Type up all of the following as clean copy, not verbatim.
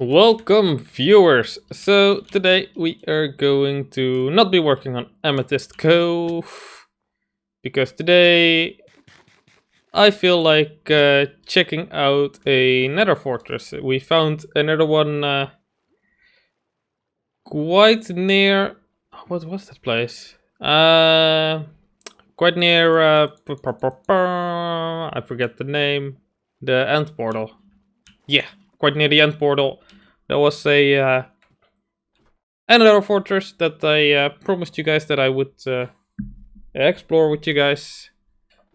Welcome viewers! So today we are going to not be working on Amethyst Cove because today I feel like checking out a nether fortress. We found another one quite near... What was that place? Quite near... I forget the name. The end portal. Yeah, quite near the end portal. There was a... another fortress that I promised you guys that I would explore with you guys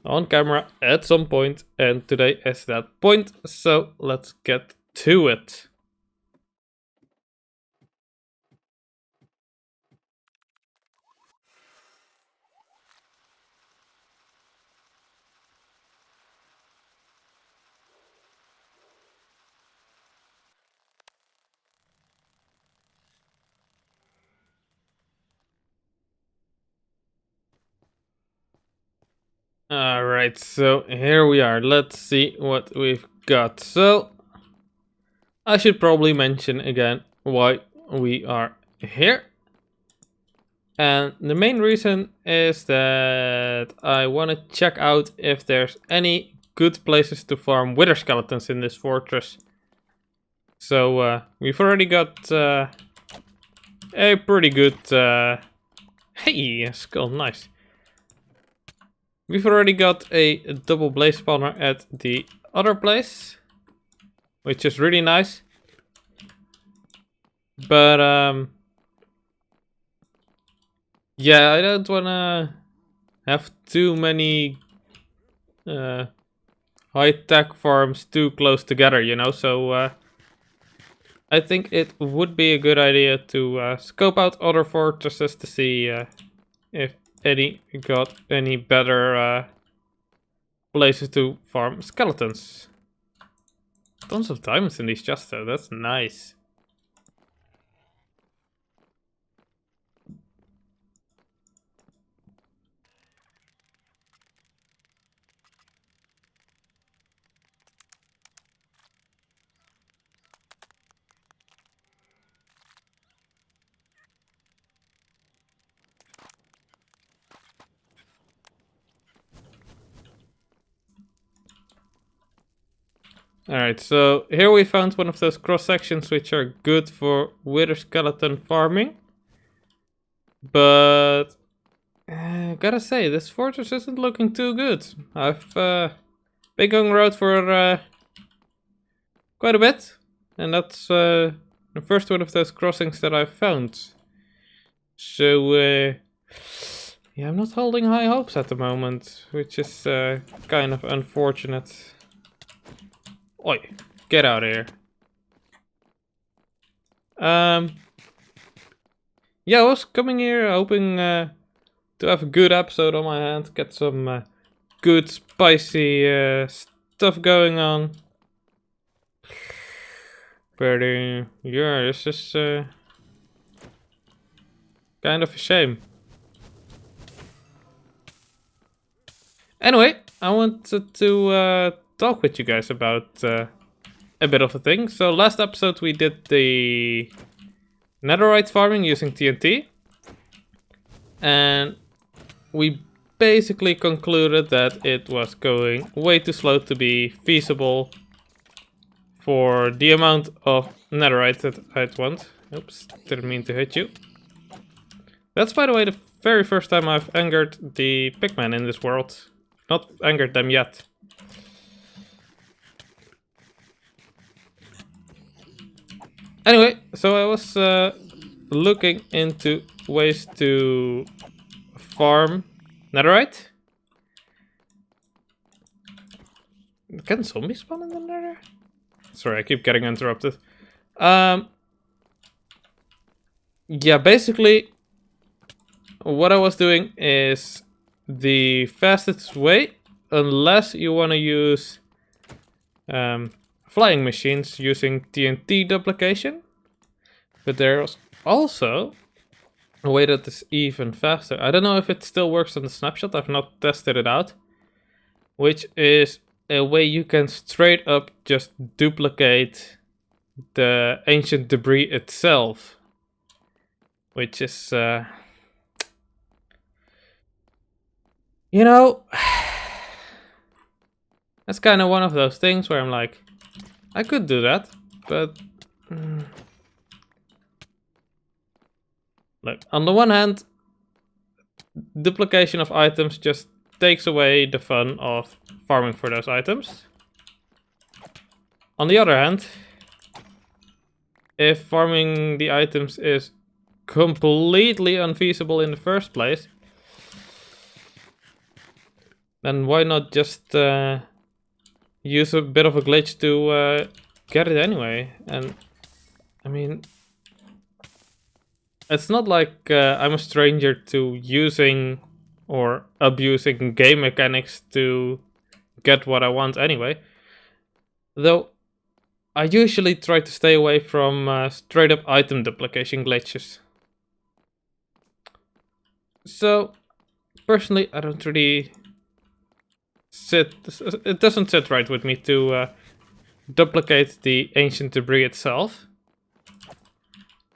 on camera at some point, and today is that point, so let's get to it. Alright, so here we are. Let's see what we've got. So, I should probably mention again why we are here. And the main reason is that I want to check out if there's any good places to farm wither skeletons in this fortress. So we've already got a pretty good... hey, skull, nice. We've already got a double blaze spawner at the other place, which is really nice. But yeah, I don't wanna have too many high-tech farms too close together, you know, so I think it would be a good idea to scope out other fortresses to see if any got any better places to farm skeletons. Tons of diamonds in these chests though, that's nice. Alright, so here we found one of those cross sections which are good for wither skeleton farming. But gotta say, this fortress isn't looking too good. I've been going around for quite a bit, and that's the first one of those crossings that I've found. So yeah, I'm not holding high hopes at the moment, which is kind of unfortunate. Oi, get out of here. Yeah, I was coming here hoping to have a good episode on my hand, get some good spicy stuff going on. But yeah, this is kind of a shame. Anyway, I wanted to talk with you guys about a bit of a thing. So last episode we did the netherite farming using TNT. And we basically concluded that it was going way too slow to be feasible for the amount of netherite that I'd want. Oops, didn't mean to hit you. That's, by the way, the very first time I've angered the pigmen in this world. Not angered them yet. Anyway, so I was looking into ways to farm netherite. Can zombies spawn in the nether? Sorry, I keep getting interrupted. Yeah, basically what I was doing is the fastest way, unless you want to use flying machines using TNT duplication. But there's also a way that is even faster. I don't know if it still works on the Snapshot, I've not tested it out. Which is a way you can straight up just duplicate the ancient debris itself, which is, you know, that's kind of one of those things where I'm like, I could do that, but look, on the one hand, duplication of items just takes away the fun of farming for those items. On the other hand, if farming the items is completely unfeasible in the first place, then why not just use a bit of a glitch to get it anyway? And I mean, it's not like I'm a stranger to using or abusing game mechanics to get what I want anyway. Though I usually try to stay away from straight up item duplication glitches. So personally, I don't really it doesn't sit right with me to duplicate the ancient debris itself.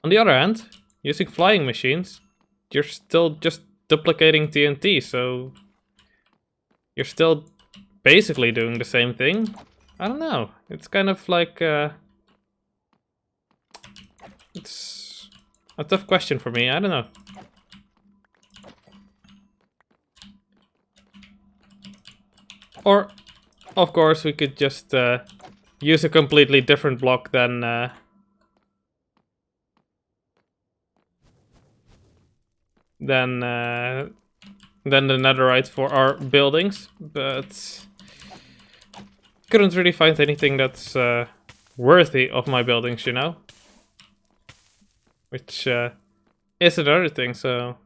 On the other hand, using flying machines, you're still just duplicating TNT, so you're still basically doing the same thing. I don't know. It's kind of like it's a tough question for me. I don't know. Or, of course, we could just use a completely different block than the netherite for our buildings, but couldn't really find anything that's worthy of my buildings, you know? Which is another thing, so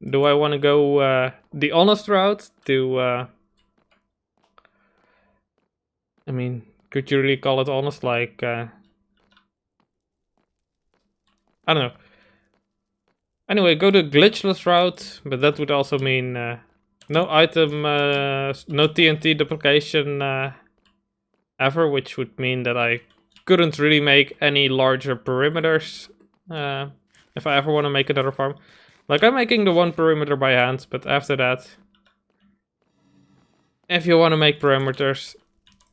do I want to go the honest route to I mean, could you really call it honest? Like, I don't know. Anyway, go the glitchless route, but that would also mean no item, no TNT duplication ever, which would mean that I couldn't really make any larger perimeters if I ever want to make another farm. Like, I'm making the one perimeter by hand, but after that, if you want to make perimeters,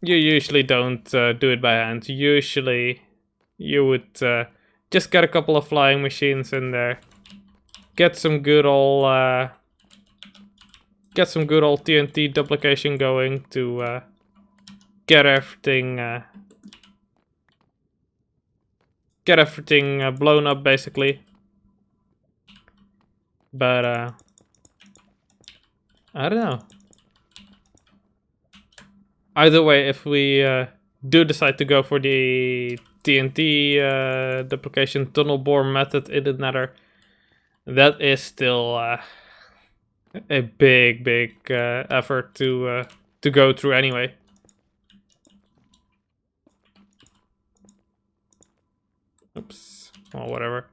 you usually don't do it by hand. Usually, you would just get a couple of flying machines in there, get some good old TNT duplication going to get everything blown up, basically. But I don't know. Either way, if we do decide to go for the TNT duplication tunnel bore method in the Nether, that is still a big effort to go through anyway. Oops. Well, whatever.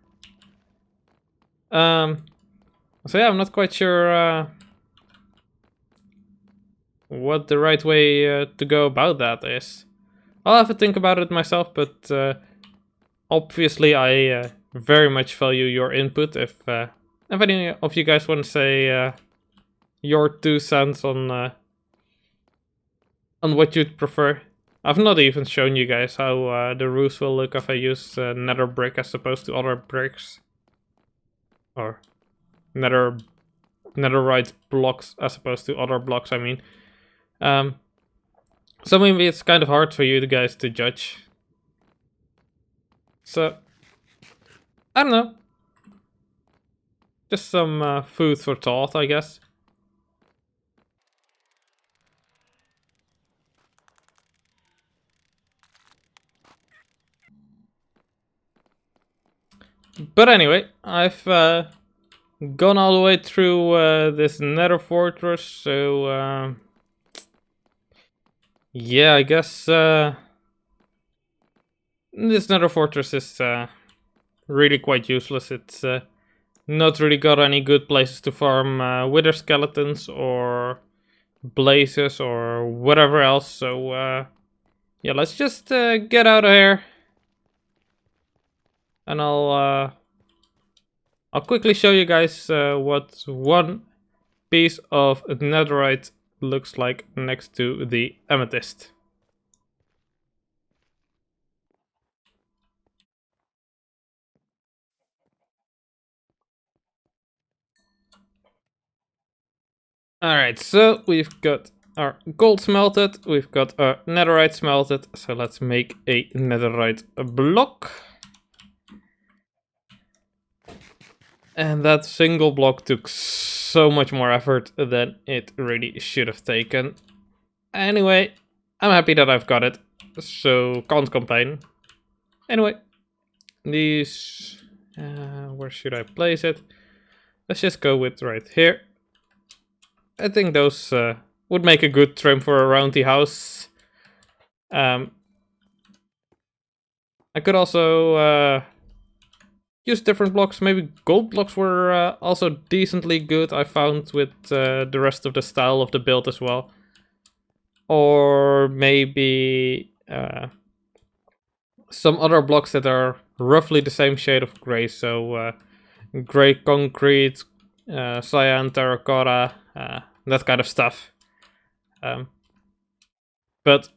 So yeah, I'm not quite sure what the right way to go about that is. I'll have to think about it myself, but obviously I very much value your input. If any of you guys want to say your 2 cents on what you'd prefer. I've not even shown you guys how the roofs will look if I use nether brick as opposed to other bricks. Or netherite blocks as opposed to other blocks, I mean. So maybe it's kind of hard for you guys to judge. So, I don't know. Just some food for thought, I guess. But anyway, I've gone all the way through this nether fortress, so yeah, I guess this nether fortress is really quite useless. It's not really got any good places to farm wither skeletons or blazes or whatever else, so yeah, let's just get out of here and I'll quickly show you guys what one piece of netherite looks like next to the amethyst. Alright, so we've got our gold smelted, we've got our netherite smelted, so let's make a netherite block. And that single block took so much more effort than it really should have taken. Anyway, I'm happy that I've got it, so can't complain. Anyway, these... where should I place it? Let's just go with right here. I think those would make a good trim for around the house. I could also use different blocks. Maybe gold blocks were also decently good, I found, with the rest of the style of the build as well. Or maybe some other blocks that are roughly the same shade of gray. So gray concrete, cyan terracotta, that kind of stuff. But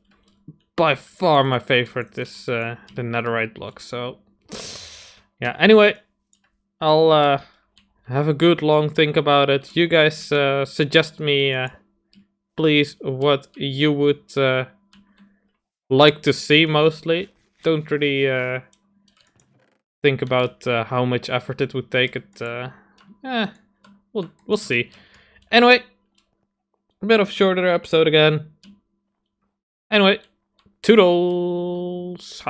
by far my favorite is the netherite block. So yeah, anyway, I'll have a good long think about it. You guys suggest me, please, what you would like to see mostly. Don't really think about how much effort it would take. We'll see. Anyway, a bit of shorter episode again. Anyway, toodles!